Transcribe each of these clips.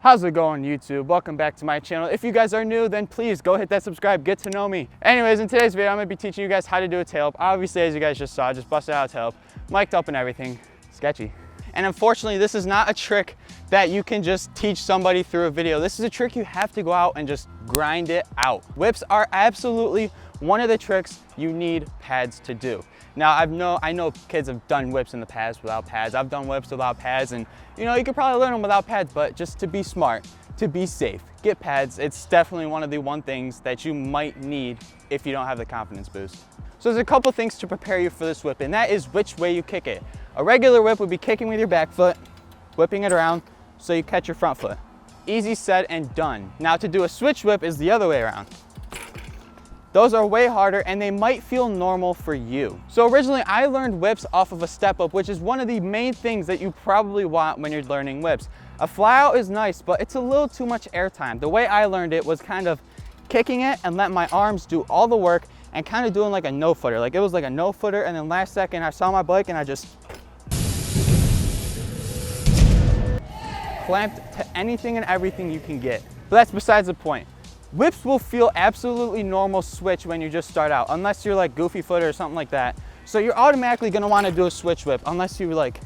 How's it going, YouTube? Welcome back to my channel. If you guys are new, then please go hit that subscribe, get to know me. Anyways, in today's video, I'm gonna be teaching you guys how to do a tailwhip. Obviously, as you guys just saw, just busted out a tailwhip, mic'd up and everything, sketchy. And unfortunately, this is not a trick that you can just teach somebody through a video. This is a trick you have to go out and just grind it out. Whips are absolutely one of the tricks you need pads to do. Now, I know kids have done whips in the past without pads. I've done whips without pads, and you know, you could probably learn them without pads, but just to be smart, to be safe, get pads. It's definitely one of the things that you might need if you don't have the confidence boost. So there's a couple things to prepare you for this whip, and that is which way you kick it. A regular whip would be kicking with your back foot, whipping it around so you catch your front foot. Easy said and done. Now to do a switch whip is the other way around. Those are way harder and they might feel normal for you. So originally I learned whips off of a step up, which is one of the main things that you probably want when you're learning whips. A fly out is nice, but it's a little too much air time. The way I learned it was kind of kicking it and let my arms do all the work and kind of doing like a no footer. Like it was like a no footer, and then last second I saw my bike and I just clamped to anything and everything you can get. But that's besides the point. Whips will feel absolutely normal switch when you just start out, unless you're like goofy footer or something like that. So you're automatically gonna wanna do a switch whip, unless you like,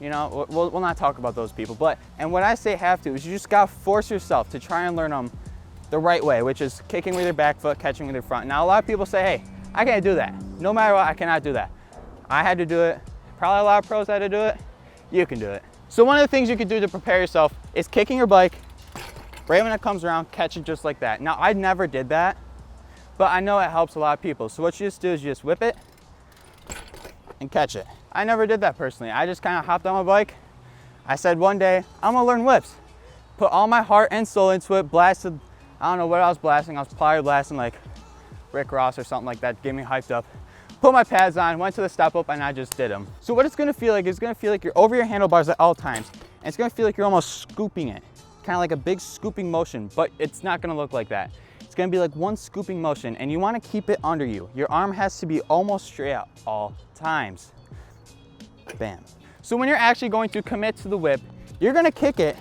you know, we'll not talk about those people. And when I say have to, is you just gotta force yourself to try and learn them the right way, which is kicking with your back foot, catching with your front. Now a lot of people say, hey, I can't do that. No matter what, I cannot do that. I had to do it. Probably a lot of pros had to do it. You can do it. So one of the things you can do to prepare yourself is kicking your bike, right when it comes around, catch it just like that. Now, I never did that, but I know it helps a lot of people. So what you just do is you just whip it and catch it. I never did that personally. I just kind of hopped on my bike. I said one day, I'm gonna learn whips. Put all my heart and soul into it, blasted, I don't know what I was blasting. I was probably blasting like Rick Ross or something like that, get me hyped up. Put my pads on, went to the step up, and I just did them. So what it's gonna feel like is gonna feel like you're over your handlebars at all times, and it's gonna feel like you're almost scooping it. Kind of like a big scooping motion, but it's not gonna look like that. It's gonna be like one scooping motion, and you wanna keep it under you. Your arm has to be almost straight out all times. Bam. So when you're actually going to commit to the whip, you're gonna kick it,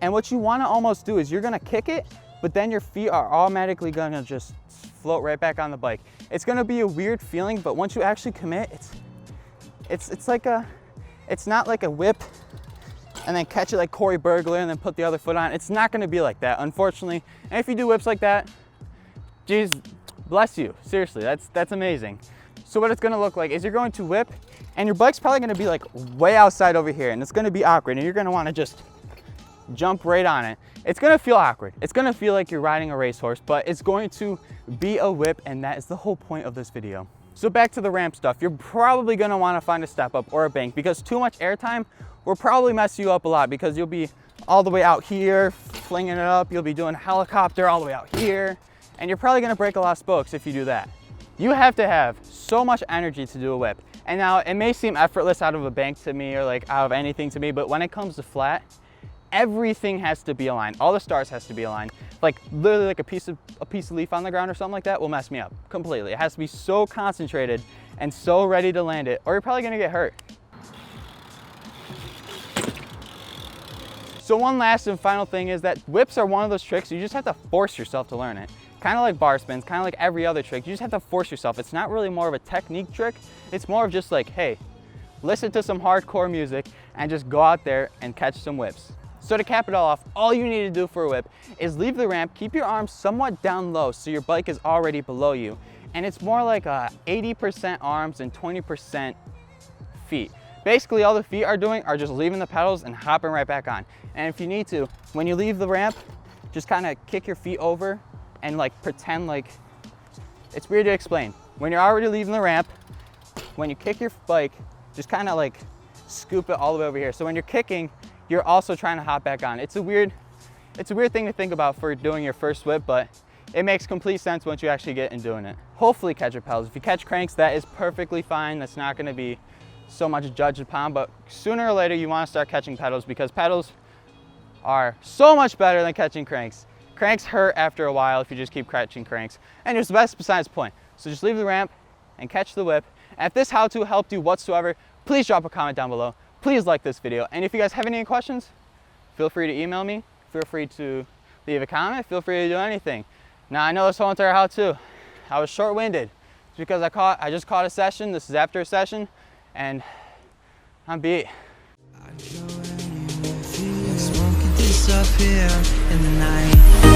and what you wanna almost do is you're gonna kick it, but then your feet are automatically gonna just float right back on the bike. It's gonna be a weird feeling, but once you actually commit, it's not like a whip and then catch it like Corey Burglar and then put the other foot on. It's not gonna be like that, unfortunately. And if you do whips like that, geez, bless you, seriously, that's amazing. So what it's gonna look like is you're going to whip, and your bike's probably gonna be like way outside over here, and it's gonna be awkward, and you're gonna wanna just jump right on it. It's gonna feel awkward. It's gonna feel like you're riding a racehorse, but it's going to be a whip, and that is the whole point of this video. So back to the ramp stuff, you're probably gonna wanna find a step up or a bank, because too much airtime will probably mess you up a lot, because you'll be all the way out here, flinging it up, you'll be doing a helicopter all the way out here, and you're probably gonna break a lot of spokes if you do that. You have to have so much energy to do a whip. And now it may seem effortless out of a bank to me, or like out of anything to me, but when it comes to flat, everything has to be aligned. All the stars has to be aligned. Like literally like a piece of leaf on the ground or something like that will mess me up completely. It has to be so concentrated and so ready to land it, or you're probably gonna get hurt. So one last and final thing is that whips are one of those tricks you just have to force yourself to learn it. Kind of like bar spins, kind of like every other trick, you just have to force yourself. It's not really more of a technique trick. It's more of just like, hey, listen to some hardcore music and just go out there and catch some whips. So to cap it all off, all you need to do for a whip is leave the ramp, keep your arms somewhat down low so your bike is already below you. And it's more like 80% arms and 20% feet. Basically, all the feet are doing are just leaving the pedals and hopping right back on. And if you need to, when you leave the ramp, just kind of kick your feet over and like pretend like, it's weird to explain. When you're already leaving the ramp, when you kick your bike, just kind of like scoop it all the way over here. So when you're kicking, you're also trying to hop back on. It's a weird thing to think about for doing your first whip, but it makes complete sense once you actually get in doing it. Hopefully catch your pedals. If you catch cranks, that is perfectly fine. That's not gonna be so much judged upon, but sooner or later you wanna start catching pedals, because pedals are so much better than catching cranks. Cranks hurt after a while if you just keep catching cranks. And it's the best besides the point. So just leave the ramp and catch the whip. And if this how-to helped you whatsoever, please drop a comment down below. Please like this video. And if you guys have any questions, feel free to email me. feel free to leave a comment, feel free to do anything. Now I know this whole entire how to, I was short-winded. It's because I just caught a session, this is after a session, and I'm beat. Smoking this up here in the night.